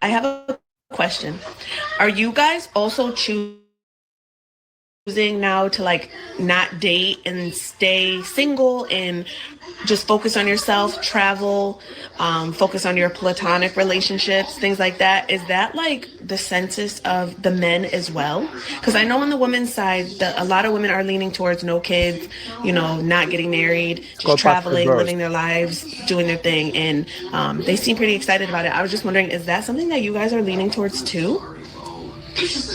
I have a question. Are you guys also choosing now to like not date and stay single and just focus on yourself, travel, focus on your platonic relationships, things like that? Is that like the census of the men as well? Because I know on the women's side, a lot of women are leaning towards no kids, not getting married, It's just called Patrick traveling, Bros. living their lives, doing their thing, and they seem pretty excited about it. I was just wondering, is that something that you guys are leaning towards too?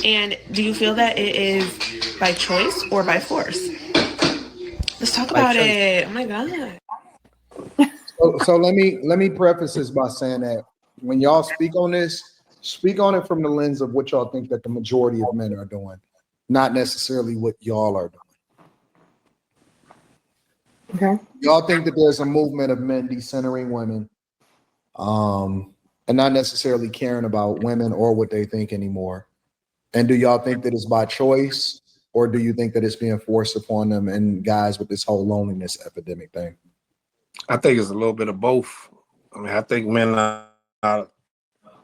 And do you feel that it is by choice or by force? Let's talk By about choice. it. Oh my god. So let me preface this by saying that when y'all speak on this, speak on it from the lens of what y'all think that the majority of men are doing, not necessarily what y'all are doing. Okay. Y'all think that there's a movement of men decentering women, and not necessarily caring about women or what they think anymore. And do y'all think that it's by choice, or do you think that it's being forced upon them and guys with this whole loneliness epidemic thing? I think it's a little bit of both. I mean, I think men are,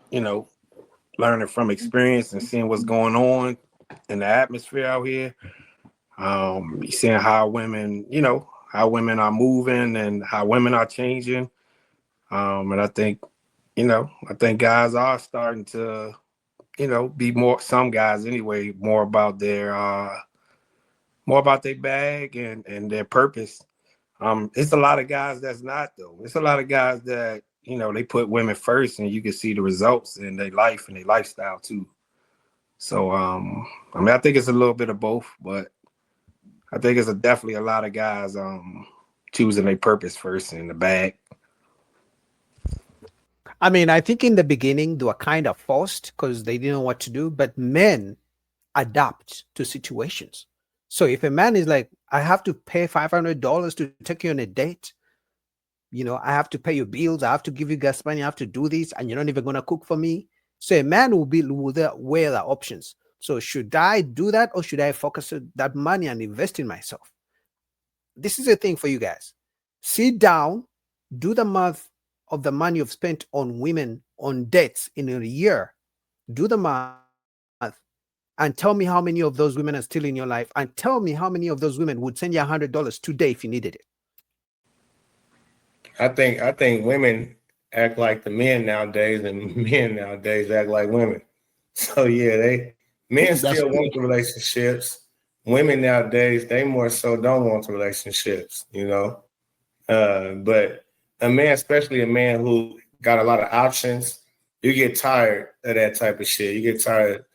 you know, learning from experience and seeing what's going on in the atmosphere out here. You seeing how women, how women are moving and how women are changing. And I think guys are starting to, be more, some guys anyway, more about their bag and their purpose. It's a lot of guys that's not though. It's a lot of guys that, they put women first and you can see the results in their life and their lifestyle too. So, I think it's a little bit of both, but I think it's definitely a lot of guys choosing their purpose first in the bag. I mean, I think in the beginning they were kind of forced because they didn't know what to do, but men adapt to situations. So if a man is like, I have to pay $500 to take you on a date, I have to pay your bills, I have to give you gas money, I have to do this, and you're not even going to cook for me. So a man will weigh the options. So should I do that or should I focus on that money and invest in myself? This is a thing for you guys. Sit down, do the math of the money you've spent on women on dates in a year. Do the math and tell me how many of those women are still in your life, and tell me how many of those women would send you $100 today if you needed it. I think women act like the men nowadays, and men nowadays act like women. So yeah, men That's still want the relationships. Women nowadays, they more so don't want the relationships. But a man, especially a man who got a lot of options, you get tired of that type of shit. You get tired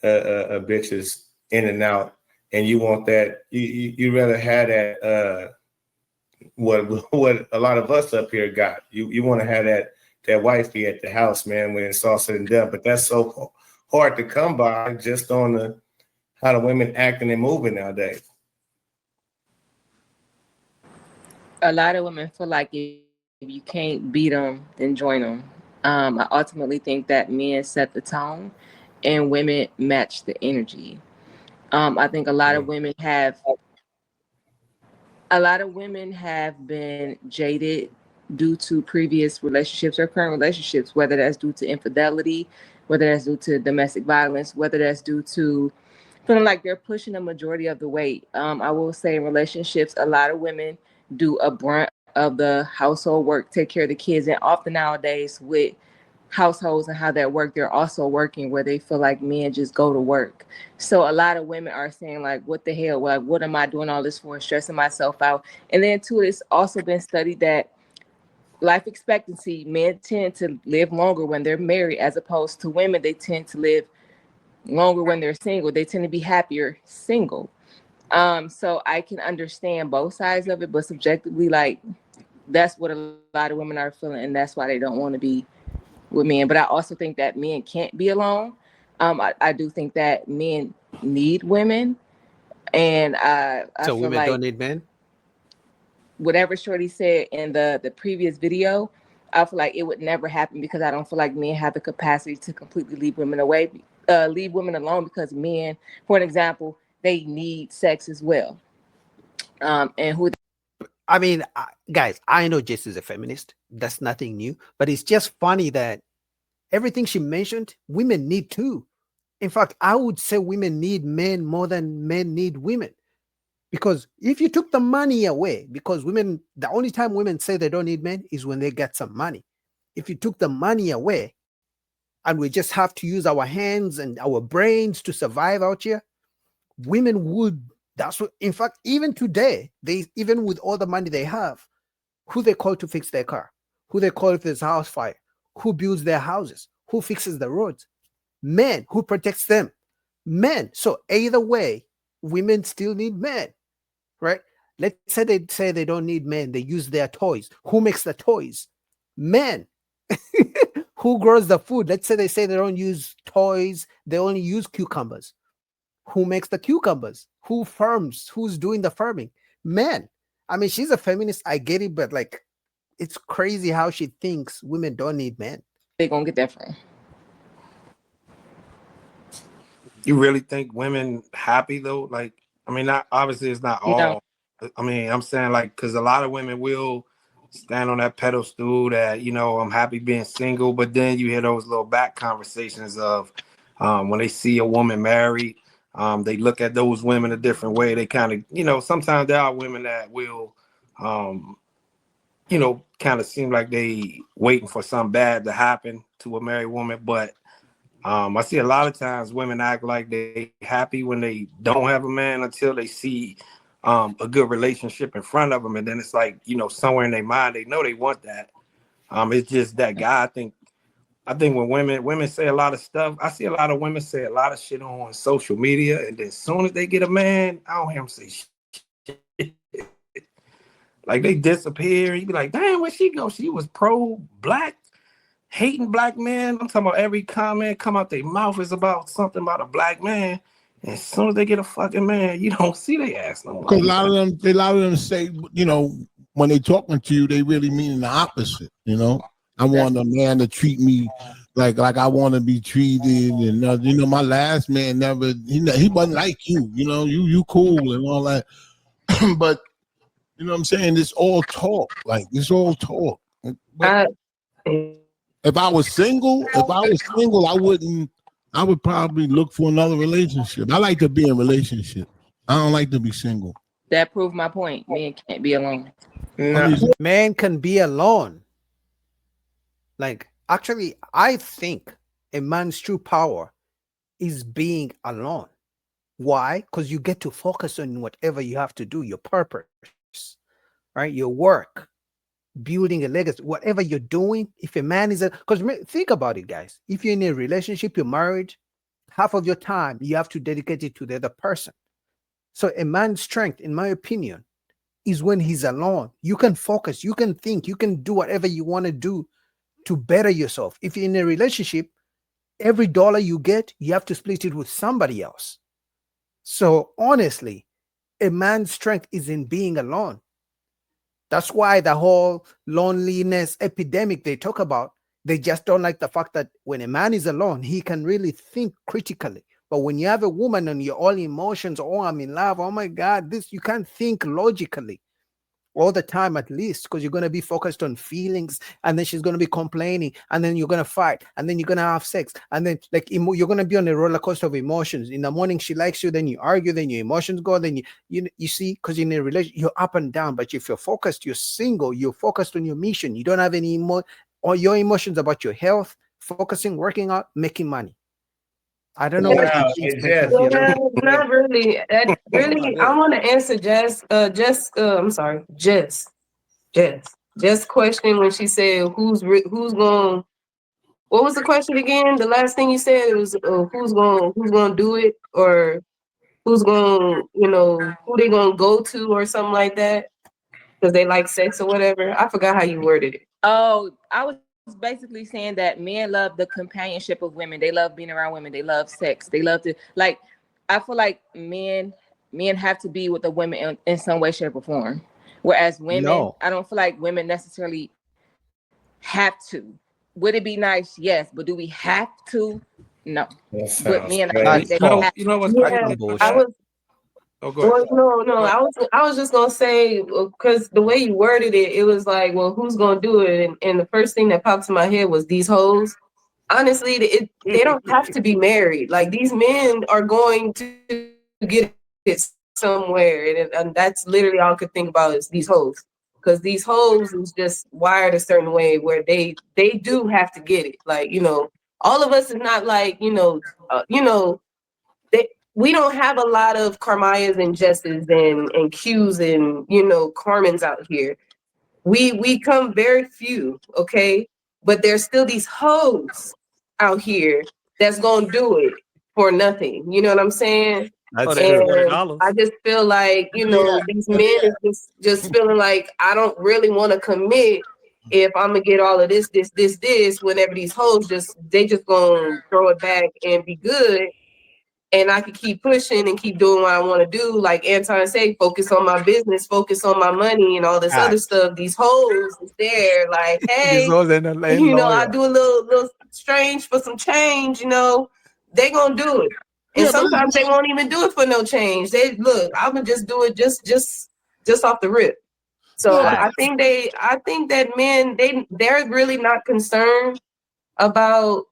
of bitches in and out, and you want that. You rather have that. What a lot of us up here got. You want to have that wifey at the house, man, when it's all said and done. But that's so hard to come by just on how the women acting and moving nowadays. A lot of women feel like if you can't beat them, then join them. I ultimately think that men set the tone and women match the energy. I think a lot of women have been jaded due to previous relationships or current relationships, whether that's due to infidelity, whether that's due to domestic violence, whether that's due to feeling like they're pushing the majority of the weight. I will say in relationships, a lot of women do a brunt of the household work, take care of the kids, and often nowadays with households and how that work, they're also working where they feel like men just go to work. So a lot of women are saying like, what the hell? Like, what am I doing all this for? Stressing myself out. And then too, it's also been studied that life expectancy, men tend to live longer when they're married as opposed to women. They tend to live longer when they're single. They tend to be happier single. So I can understand both sides of it, but subjectively, like that's what a lot of women are feeling, and that's why they don't want to be with men. But I also think that men can't be alone. I do think that men need women, and I So feel women don't like need men. whatever Shorty said in the previous video, I feel like it would never happen because I don't feel like men have the capacity to completely leave women away, leave women alone because men, for an example, they need sex as well. And who I mean, guys, I know Jess is a feminist. That's nothing new. But it's just funny that Everything she mentioned, women need too. In fact, I would say women need men more than men need women. Because if you took the money away, because women, the only time women say they don't need men is when they get some money. If you took the money away and we just have to use our hands and our brains to survive out here, women would. That's what, in fact, even today, they, even with all the money they have, who they call to fix their car, who they call if there's a house fire, who builds their houses, who fixes the roads, men, who protects them, men. So either way, women still need men, right? Let's say they don't need men, they use their toys. Who makes the toys? Men. Who grows the food? Let's say they don't use toys, they only use cucumbers. Who makes the cucumbers? Who farms? Who's doing the farming? Men. I mean, she's a feminist, I get it, but like, it's crazy how she thinks women don't need men. They gonna get that from? You really think women happy though? Like, I mean, not obviously it's not No. all. I mean, I'm saying like, because a lot of women will stand on that pedestal that, you know, I'm happy being single, but then you hear those little back conversations of when they see a woman married, they look at those women a different way. They kind of, you know, sometimes there are women that will, you know, kind of seem like they waiting for something bad to happen to a married woman, but I see a lot of times women act like they happy when they don't have a man until they see a good relationship in front of them, and then it's like, you know, somewhere in their mind they know they want that. It's just that guy. I think when women say a lot of stuff, I see a lot of women say a lot of shit on social media, and then as soon as they get a man, I don't hear them say shit. Like they disappear. You be like, damn, where'd she go? She was pro-black, hating black men. I'm talking about every comment come out their mouth is about something about a black man. And as soon as they get a fucking man, you don't see they ass no more. Because a lot of them say, you know, when they talking to you, they really mean the opposite. You know, I want a man to treat me like I want to be treated, and you know, my last man never, he wasn't like you. You know, you cool and all that, but you know what I'm saying? It's all talk. Like it's all talk. But if I was single, I would probably look for another relationship. I like to be in a relationship. I don't like to be single. That proved my point. Men can't be alone. No. Man can be alone. Like, actually, I think a man's true power is being alone. Why? Because you get to focus on whatever you have to do, your purpose, right? Your work, building a legacy, whatever you're doing. If a man is because think about it, guys. If you're in a relationship, you're married, half of your time you have to dedicate it to the other person. So a man's strength, in my opinion, is when he's alone. You can focus, you can think, you can do whatever you want to do to better yourself. If you're in a relationship, every dollar you get, you have to split it with somebody else. So honestly, a man's strength is in being alone. That's why the whole loneliness epidemic they talk about, they just don't like the fact that when a man is alone, he can really think critically. But when you have a woman and you're all emotions, oh, I'm in love, oh my God, this, you can't think logically all the time, at least, because you're going to be focused on feelings, and then she's going to be complaining, and then you're going to fight, and then you're going to have sex, and then like you're going to be on a roller coaster of emotions. In the morning she likes you, then you argue, then your emotions go, then you see, because in a relationship you're up and down. But if you're focused, you're single, you're focused on your mission, you don't have any or your emotions about your health, focusing, working out, making money. I don't know what you think. Not really. Really, I want to answer I'm sorry, Jess question when she said who's going. What was the question again? The last thing you said it was who's going to do it, or who's going, who they going to go to or something like that because they like sex or whatever. I forgot how you worded it. Oh, I was basically saying that men love the companionship of women. They love being around women. They love sex. They love to, like, I feel like men have to be with the women in some way, shape, or form. Whereas women, I don't feel like women necessarily have to. Would it be nice? Yes. But do we have to? No. But men, you know what's I was. Oh, go ahead. Well, no. I was just gonna say, because the way you worded it, it was like, well, who's gonna do it? And the first thing that popped to my head was these hoes. honestly, they don't have to be married. Like these men are going to get it somewhere, and that's literally all I could think about is these hoes. Because these hoes is just wired a certain way where they do have to get it. Like, all of us is not like, we don't have a lot of Carmayas and Jesses and Qs and Carmens out here. We come very few, okay? But there's still these hoes out here that's gonna do it for nothing. You know what I'm saying? That's true. And I just feel like, these men is just feeling like I don't really want to commit if I'm gonna get all of this, whenever these hoes they just gonna throw it back and be good, and I can keep pushing and keep doing what I want to do. Like Anton said, focus on my business, focus on my money and all this other stuff. These hoes is there, like, hey, I do a little strange for some change, they gonna do it. And sometimes they won't even do it for no change. They look, I'm gonna just do it just off the rip. So I think that men, they're really not concerned about,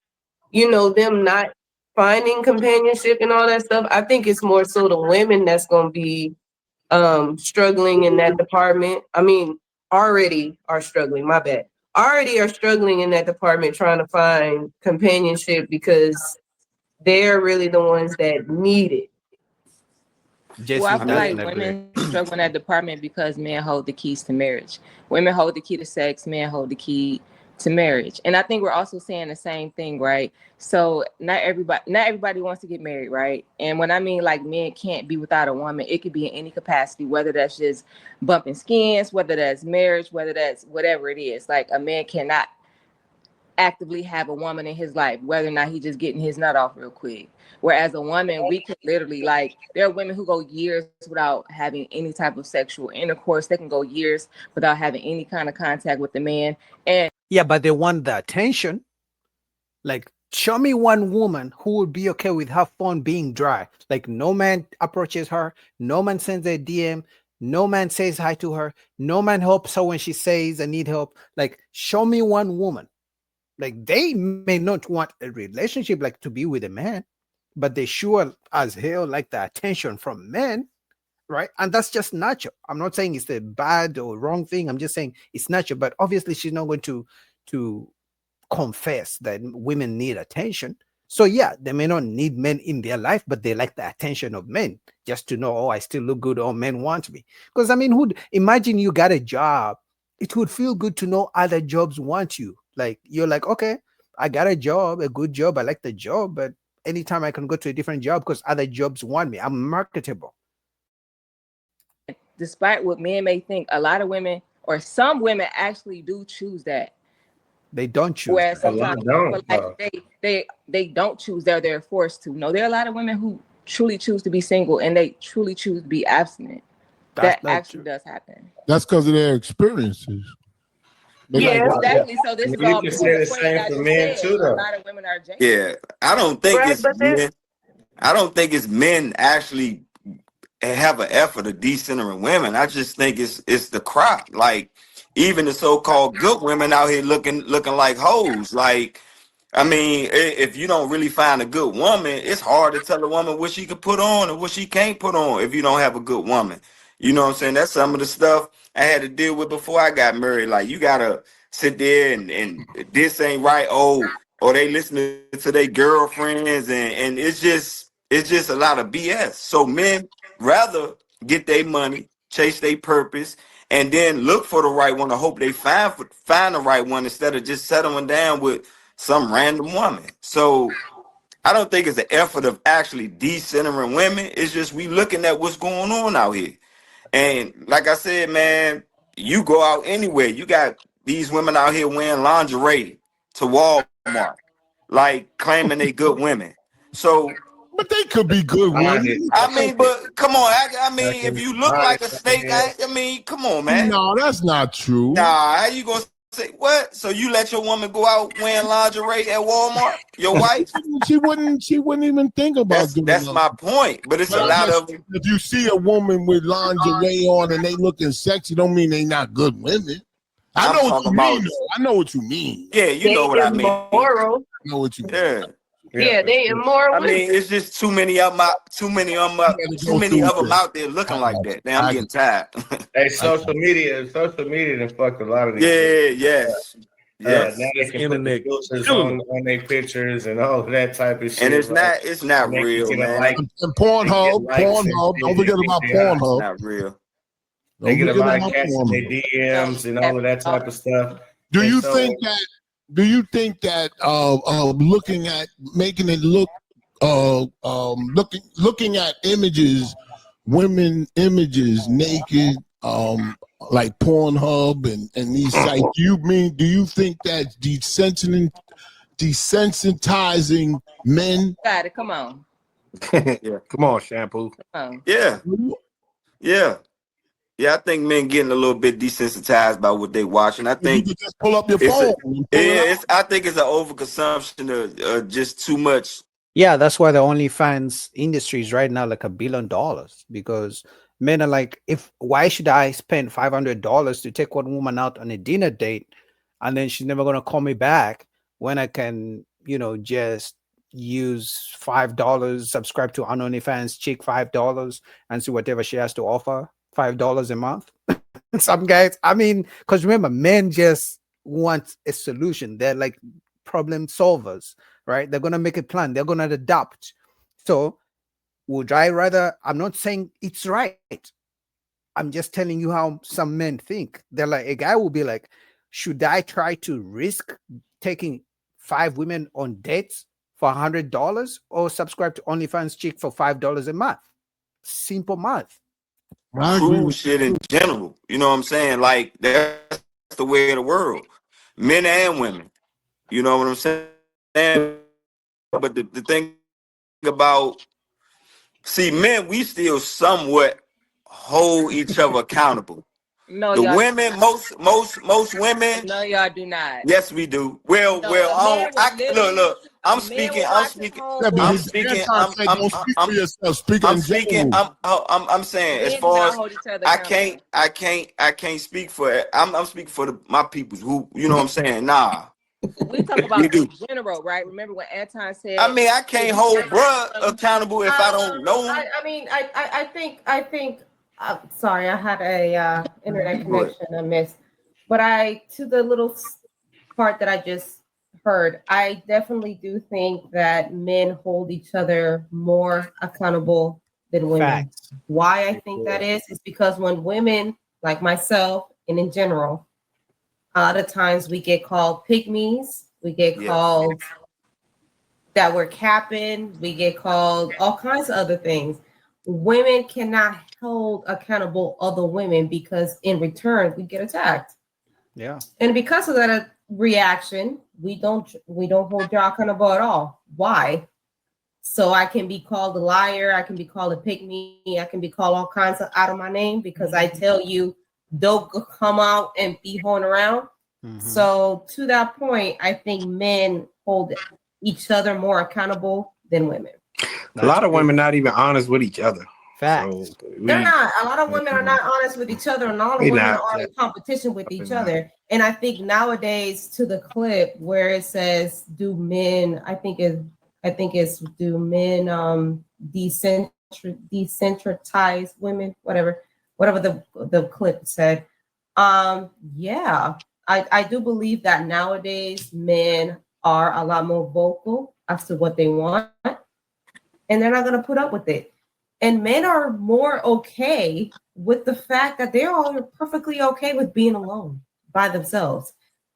them not finding companionship and all that stuff. I think it's more so the women that's gonna be struggling in that department. I mean, already are struggling, my bad. Already are struggling in that department trying to find companionship because they're really the ones that need it. Jesse Well, I feel like doesn't agree. women struggle in that department because men hold the keys to marriage. Women hold the key to sex, men hold the key to marriage. And I think we're also saying the same thing, right? So not everybody wants to get married, right? And when I mean like men can't be without a woman, it could be in any capacity, whether that's just bumping skins, whether that's marriage, whether that's whatever it is. Like a man cannot actively have a woman in his life, whether or not he just getting his nut off real quick. Whereas a woman, we can literally, like, there are women who go years without having any type of sexual intercourse. They can go years without having any kind of contact with the man. And Yeah, but they want the attention. Like, show me one woman who would be okay with her phone being dry. Like, no man approaches her, no man sends a DM, no man says hi to her, no man helps her when she says, I need help. Like, show me one woman. Like, they may not want a relationship, like to be with a man, but they sure as hell like the attention from men, right? And that's just natural. I'm not saying it's a bad or wrong thing. I'm just saying it's natural. But obviously, she's not going to confess that women need attention. So yeah, they may not need men in their life, but they like the attention of men just to know, oh, I still look good, or men want me. Because I mean, imagine you got a job. It would feel good to know other jobs want you. Like you're like, okay, I got a job, a good job. I like the job, but anytime I can go to a different job because other jobs want me. I'm marketable. despite what men may think, a lot of women or some women actually do choose that. They don't choose. Where that. sometimes people like they don't choose, they're forced to. No, there are a lot of women who truly choose to be single and they truly choose to be abstinent. That actually does happen. That's because of their experiences. Exactly. So this is all you can say the same for men too, though. A lot of women are jaded. Yeah, I don't think it's men. I don't think it's men actually have an effort of decentering women. I just think it's the crop. Like even the so-called good women out here looking like hoes. Like, I mean, if you don't really find a good woman, it's hard to tell a woman what she can put on and what she can't put on if you don't have a good woman. You know what I'm saying? That's some of the stuff I had to deal with before I got married. Like you gotta sit there and this ain't right. Oh, or they listening to their girlfriends and it's just a lot of BS. So men rather get their money, chase their purpose, and then look for the right one. I hope they find the right one instead of just settling down with some random woman. So I don't think it's an effort of actually decentering women. It's just we looking at what's going on out here. And like I said, man, you go out anywhere. You got these women out here wearing lingerie to Walmart, like claiming they good women. So, but they could be good women. I mean, but come on. I mean, if you look like a snake, I mean, come on, man. No, that's not true. Nah, how you gonna say what? So you let your woman go out wearing lingerie at Walmart? Your wife? She wouldn't even think about doing that's my point. But it's a lot of if you see a woman with lingerie on and they looking sexy, don't mean they not good women. I know what you mean. I know what you mean. Yeah, you know what I mean. Moral. know what you mean. Yeah. Yeah, they immoral I women. mean, it's just too many of them You had to go through out there looking like that. Damn, I'm getting tired. Hey, social media done fucked a lot of these Yeah, bitches. yes. Now Yes. they can put the Internet filters killing on their pictures and all of that type of shit. And it's right? not And they can real, get a man. like. And They get Pornhub, likes and Pornhub. Don't shit. forget about It's Pornhub. not real. They Don't get a forget lot of about cats in their Pornhub. DMs and all of that type of stuff. Do And you so- think that? Do you think that looking at making it look looking at images, women images naked, like Pornhub and these sites? Do you think that's desensitizing men? Got it. Come on. Yeah. Come on, shampoo. Come on. Yeah. Yeah. Yeah, I think men getting a little bit desensitized by what they watching. I You think could just pull up your it's phone. I think it's an overconsumption of just too much. Yeah, that's why the OnlyFans industry is right now like $1 billion, because men are like, why should I spend $500 to take one woman out on a dinner date and then she's never gonna call me back when I can, just use $5, subscribe to an OnlyFans chick $5 and see whatever she has to offer, $5 a month. Some guys, I mean, because remember, men just want a solution. They're like problem solvers, right? They're gonna make a plan, they're gonna adapt. So would I rather, I'm not saying it's right, I'm just telling you how some men think. They're like, a guy will be like, should I try to risk taking 5 women on dates for $100 or subscribe to OnlyFans chick for $5 a month? Simple math. Cruise shit in general. You know what I'm saying? Like, that's the way of the world. Men and women. You know what I'm saying? But the thing about, see, men, we still somewhat hold each other accountable. No, The y'all. women, most women, No, y'all do not. yes, we do. Well, No, well, a man will look. I'm a man speaking. will I'm watch his speaking. Yeah, but I'm his speaking. anti said, don't speak for yourself. Speak I'm in speaking. general. I'm saying, as Men do far not as hold each other I accountable. can't speak for it. I'm speaking for my peoples who, you know what I'm saying. Nah, We talk we about do. in general, right? Remember when Anton said, I mean, I can't hold bruh accountable if I don't know him. I think. Sorry, I had a internet Go ahead. connection I missed, but to the little part that I just heard, I definitely do think that men hold each other more accountable than women. Facts. Why I think that is because when women like myself and in general, a lot of times we get called pygmies, we get Yes. called that we're capping, we get called all kinds of other things. Women cannot hold accountable other women because in return we get attacked. Yeah. And because of that reaction, we don't hold y'all accountable at all. Why? So I can be called a liar, I can be called a pick me, I can be called all kinds of out of my name because I tell you don't come out and be hoeing around. Mhm. So to that point, I think men hold each other more accountable than women. A lot of women not even honest with each other. Facts. So They're not. A lot of women are not honest with each other, and all the They women not. are in competition with each Not. other. And I think nowadays, to the clip where it says, "Do men?" I think it's do men desensitize women? Whatever the clip said. Yeah, I do believe that nowadays men are a lot more vocal as to what they want, and they're not going to put up with it. And men are more okay with the fact that they're all perfectly okay with being alone by themselves.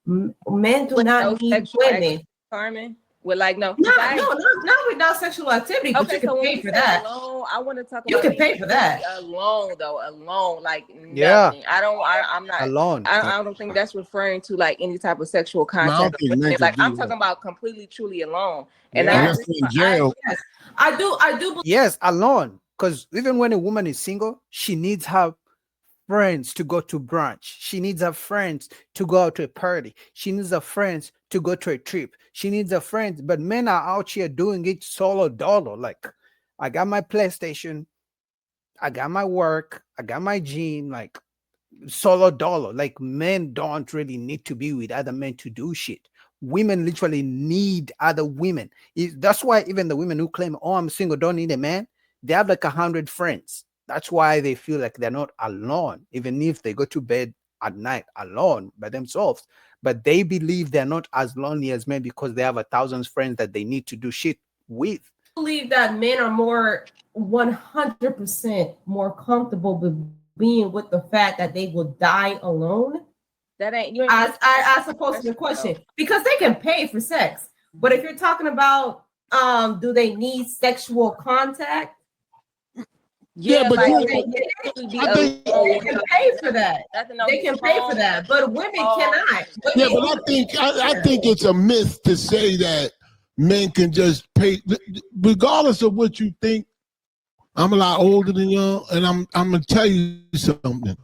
Men do with not no need sexual women. activity, Carmen. With like no, Not without sexual activity, but okay, you can so when pay you for say that. alone, I want to talk You about can pay for that. alone though, alone, like nothing. Yeah. I'm not Alone. I don't think that's referring to like any type of sexual I don't contact. think men Like can I'm do talking that. about completely, truly alone. And Yeah. Unless they're in jail. I do believe Yes, alone. Because even when a woman is single, she needs her friends to go to brunch. She needs her friends to go out to a party. She needs her friends to go to a trip. She needs her friends. But men are out here doing it solo dolo. Like, I got my PlayStation, I got my work, I got my gym, like solo dolo. Like, men don't really need to be with other men to do shit. women literally need other women. That's why even the women who claim, oh, I'm single, don't need a man, they have like 100 friends. That's why they feel like they're not alone, even if they go to bed at night alone by themselves. But they believe they're not as lonely as men because they have 1,000 friends that they need to do shit with. I believe that men are more 100% more comfortable with being with the fact that they will die alone. That ain't you. As opposed to the question, because they can pay for sex. But if you're talking about, do they need sexual contact? Yeah, but like, they can pay for that. They can pay for that, but women cannot. Yeah, but I think it's a myth to say that men can just pay, regardless of what you think. I'm a lot older than y'all, and I'm gonna tell you something.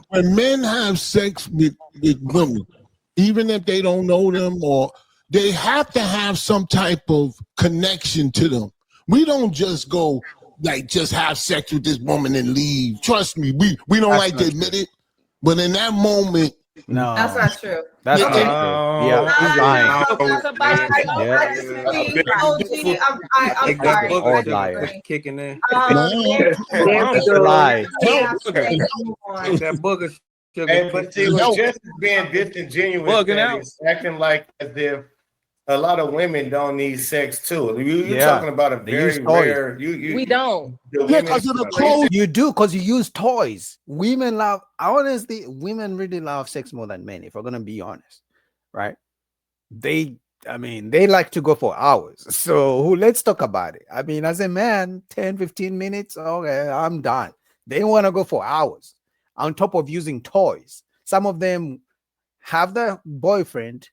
When men have sex with women, even if they don't know them, or they have to have some type of connection to them. We don't just go like just have sex with this woman and leave. Trust me, we don't like to admit it, but in that moment, no, that's not true. That's not true. Yeah, he's lying. I'm Old liar. kicking in. Lie. That booger sugar. Hey, but see, what's just being disingenuous is acting like as if a lot of women don't need sex too. You're talking about a very rare. We don't. Yeah, because of the clothes. You do, because you use toys. Women love, honestly, women really love sex more than men, if we're gonna be honest, right? They like to go for hours. So let's talk about it. I mean, as a man, 10, 15 minutes, okay, I'm done. They want to go for hours on top of using toys. Some of them have their boyfriend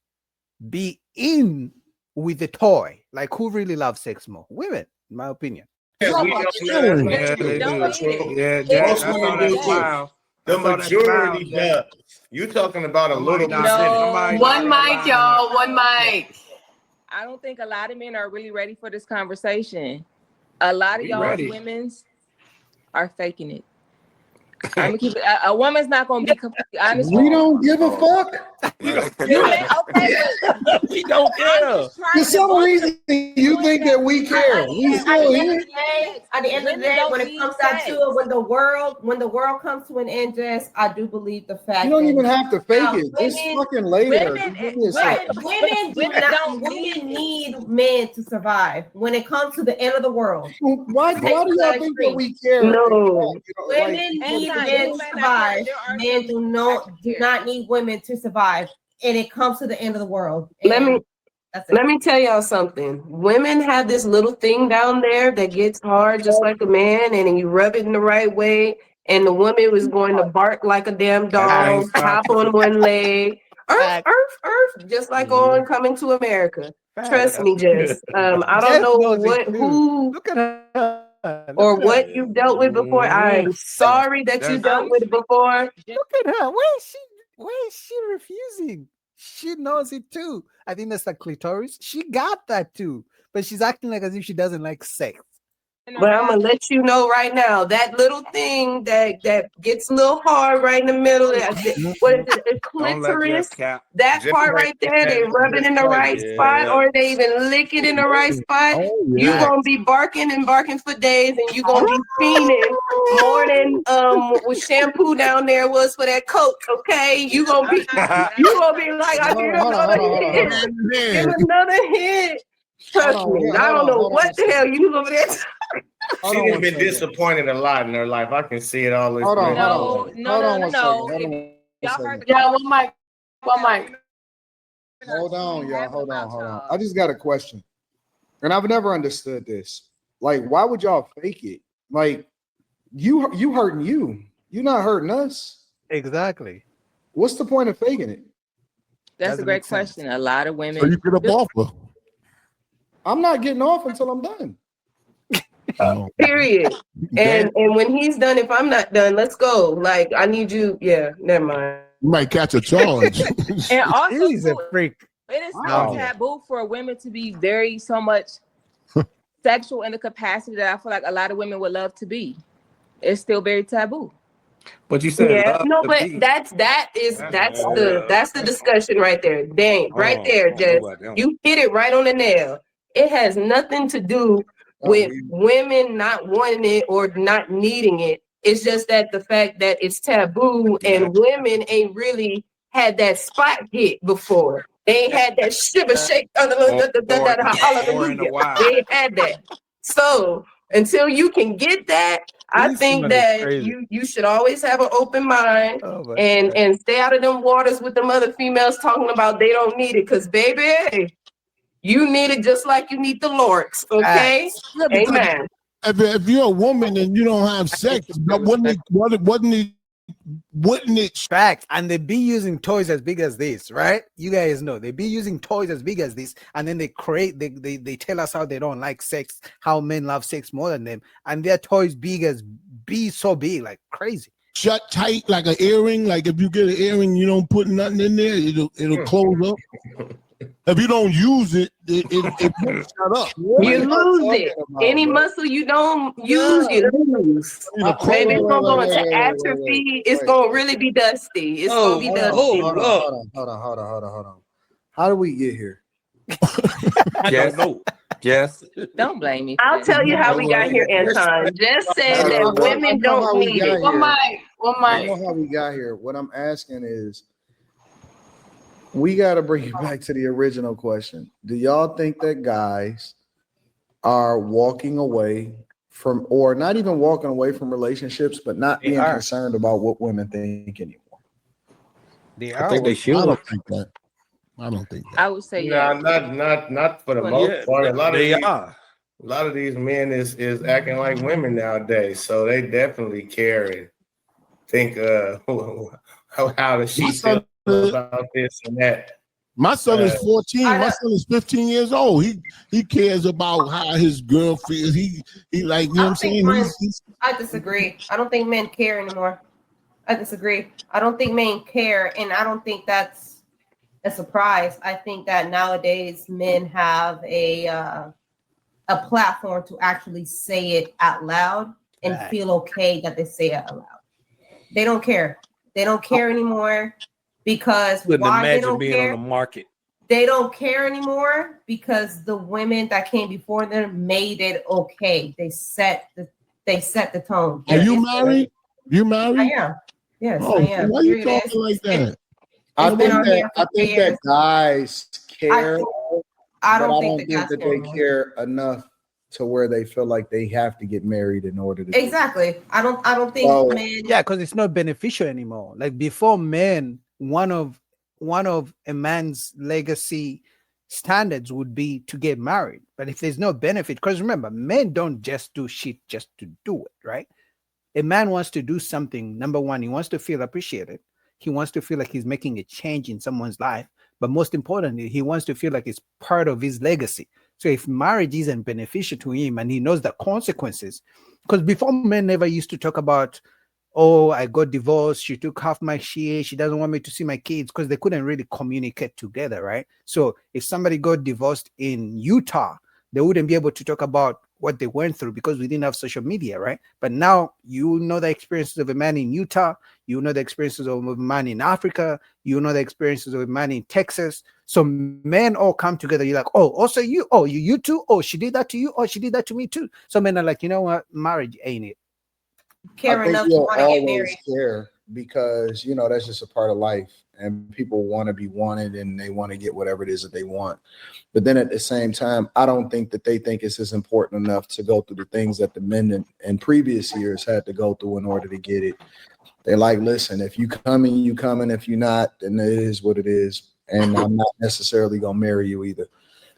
be in with the toy. Like, who really loves sex more? Women, in my opinion. The majority does. You're talking about a little percentage. One mic, y'all. One mic. I don't think a lot of men are really ready for this conversation. A lot of y'all women's are faking it. I'm gonna keep it. A woman's not gonna be completely honest. We don't give a fuck. We don't care. For some reason, you think that we care. We still here. At the end of the day, when it comes down to it, when the world comes to an end, Jess, I do believe the fact you don't even have to fake now, it. Just fucking later. Women need men to survive when it comes to the end of the world. Why do y'all think that we care? No. Women need men to survive. Men do not need women to survive. And it comes to the end of the world. Let me tell y'all something. Women have this little thing down there that gets hard just like a man, and then you rub it in the right way, and the woman was going to bark like a damn dog, hop on one leg, earth, just like on Coming to America. Trust me, Jess. I don't know who look at her. Or what you've dealt with before. I'm sorry that you dealt with it before. Look at her. Where is she refusing? She knows it too. I think that's the clitoris. She got that too. But she's acting like as if she doesn't like sex. But I'm gonna let you know right now, that little thing that gets a little hard right in the middle, what is it, the clitoris, that part right there, they rub it in the right spot, or they even lick it in the right spot. You're gonna be barking for days, and you're gonna be fiending more than with shampoo down there was for that coat. Okay, you gonna be like, I need another hit. Give another hit. Trust me, I don't know what the hell you over there. She's been disappointed a lot in her life. I can see it all. Hold on. No. Yeah, one mic. Hold on, y'all. Hold on. I just got a question, and I've never understood this. Like, why would y'all fake it? Like, you hurting you. You're not hurting us. Exactly. What's the point of faking it? That's a great question. A lot of women. So you get a offer. I'm not getting off until I'm done. Period. And when he's done, if I'm not done, let's go. Like, I need you. Yeah, never mind. You might catch a charge. And also, He's a freak. it is so taboo for women to be very so much sexual in the capacity that I feel like a lot of women would love to be. It's still very taboo. But you said Yeah, love no, the but beast. that's the discussion right there. Dang, right there, I don't know Jess. about them. You hit it right on the nail. It has nothing to do with women not wanting it or not needing it. It's just that the fact that it's taboo and women ain't really had that spot hit before. They ain't had that shiver shake. Or in the Hallelujah. wild. They ain't had that. So until you can get that, I This think man is that crazy. you should always have an open mind Oh my God. and stay out of them waters with them other females talking about they don't need it. Cause baby, hey, you need it just like you need the Lords. Okay. Facts. Yeah, because Amen. if you're a woman and you don't have sex, but wouldn't it Facts. And they be using toys as big as this, right? You guys know they be using toys as big as this, and then they tell us how they don't like sex, how men love sex more than them, and their toys be so big, like crazy. shut tight like an earring? Like if you get an earring, you don't put nothing in there, it'll close up. If you don't use it, it won't shut up. You lose it. Any muscle you don't use, you lose. Baby, it's gonna go into atrophy. It's gonna really be dusty. It's gonna be dusty. Hold on. How do we get here? I don't know. Yes. Don't blame me. I'll tell you how we got here, Anton. Just said that women don't need it. I know how we got here. What I'm asking is, we got to bring it back to the original question. Do y'all think that guys are walking away from, or not even walking away from relationships, but not being concerned about what women think anymore? I think they should. I don't think that. I don't think that. I would say No, not for the most part. A lot of these men is acting like women nowadays, so they definitely care and think how does she feel about this and that. My son is 14. My son is 15 years old. He cares about how his girl feels. He like, you know what I'm saying? I disagree. I don't think men care anymore. I disagree. I don't think men care, and I don't think that's a surprise. I think that nowadays men have a platform to actually say it out loud and feel okay that they say it out loud. They don't care. They don't care anymore because why they don't care? On the market. They don't care anymore because the women that came before them made it okay. They set the tone. Are you married? You married? I am. Yes, oh, I am. Why are you talking like that? I think that guys care. I don't think that they care enough to where they feel like they have to get married in order to exactly. I don't think men. Yeah, because it's not beneficial anymore. Like before, men, one of a man's legacy standards would be to get married. But if there's no benefit, because remember, men don't just do shit just to do it, right? A man wants to do something. Number one, he wants to feel appreciated. He wants to feel like he's making a change in someone's life. But most importantly, he wants to feel like it's part of his legacy. So if marriage isn't beneficial to him and he knows the consequences, because before men never used to talk about, oh, I got divorced, she took half my share, she doesn't want me to see my kids, because they couldn't really communicate together, right? So if somebody got divorced in Utah, they wouldn't be able to talk about what they went through because we didn't have social media, right? But now you know the experiences of a man in Utah, you know the experiences of a man in Africa, you know the experiences of a man in Texas. So men all come together. You're like, oh, also you too? Oh, she did that to you? Oh, she did that to me too. So men are like, you know what? Marriage ain't it. Care enough to want to get married. Care because that's just a part of life, and people want to be wanted and they want to get whatever it is that they want. But then at the same time, I don't think that they think it's as important enough to go through the things that the men in previous years had to go through in order to get it. They're like, listen, if you coming, you coming. If you're not, then it is what it is. And I'm not necessarily gonna marry you either.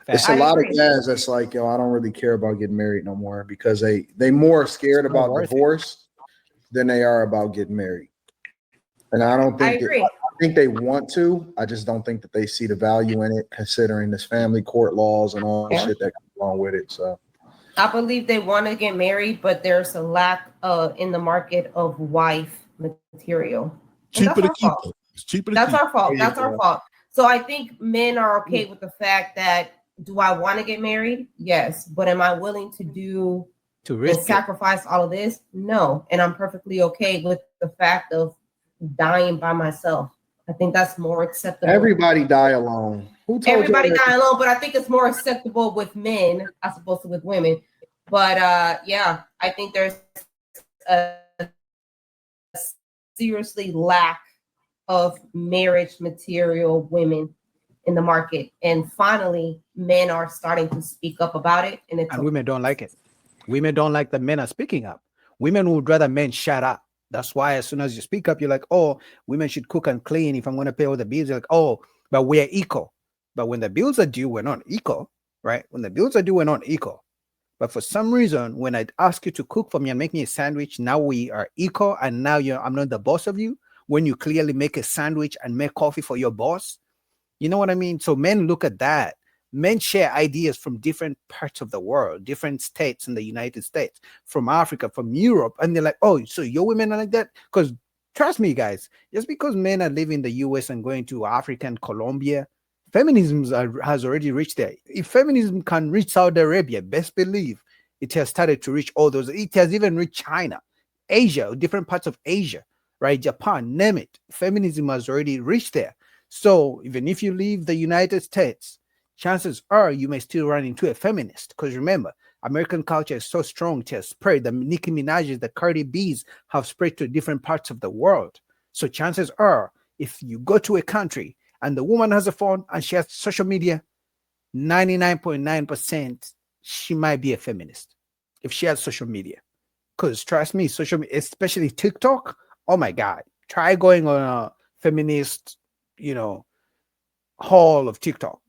It's a lot of guys that's like, yo, I don't really care about getting married no more because they more scared about divorce than they are about getting married. And I don't think I think they want to. I just don't think that they see the value in it, considering this family court laws and all the shit that comes along with it. So I believe they want to get married, but there's a lack in the market of wife material. Cheaper to keep it. It's cheaper to keep. That's our fault. That's our fault. So I think men are okay with the fact that, do I want to get married? Yes. But am I willing to do to and risk it. sacrifice all of this? No. And I'm perfectly okay with the fact of dying by myself. I think that's more acceptable. Everybody die alone. Who told Everybody you? die alone, but I think it's more acceptable with men as opposed to with women. But yeah, I think there's a seriously lack of marriage material women in the market. And finally, men are starting to speak up about it. And women don't like it. Women don't like the men are speaking up. Women would rather men shut up. That's why as soon as you speak up, you're like, oh, women should cook and clean. If I'm going to pay all the bills, you're like, oh, but we're equal. But when the bills are due, we're not equal, right? When the bills are due, we're not equal. But for some reason, when I ask you to cook for me and make me a sandwich, now we are equal. And now I'm not the boss of you. When you clearly make a sandwich and make coffee for your boss, you know what I mean? So men look at that. Men share ideas from different parts of the world, different states in the United States, from Africa, from Europe. And they're like, oh, so your women are like that? Because trust me, guys, just because men are living in the US and going to Africa and Colombia, feminism has already reached there. If feminism can reach Saudi Arabia, best believe it has started to reach all those. It has even reached China, Asia, different parts of Asia, right? Japan, name it. Feminism has already reached there. So even if you leave the United States, chances are you may still run into a feminist. Because remember, American culture is so strong, it has spread. The Nicki Minaj's, the Cardi B's have spread to different parts of the world. So chances are, if you go to a country and the woman has a phone and she has social media, 99.9% she might be a feminist if she has social media. Because trust me, social media, especially TikTok, oh my God, try going on a feminist, hall of TikTok.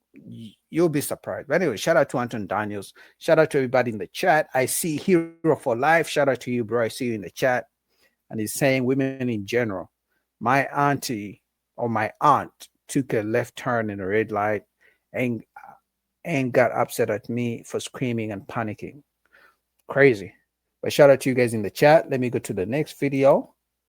You'll be surprised. But anyway, shout out to Anton Daniels. Shout out to everybody in the chat. I see Hero for Life. Shout out to you, bro. I see you in the chat. And he's saying women in general. My auntie or my aunt took a left turn in a red light and got upset at me for screaming and panicking. Crazy. But shout out to you guys in the chat. Let me go to the next video.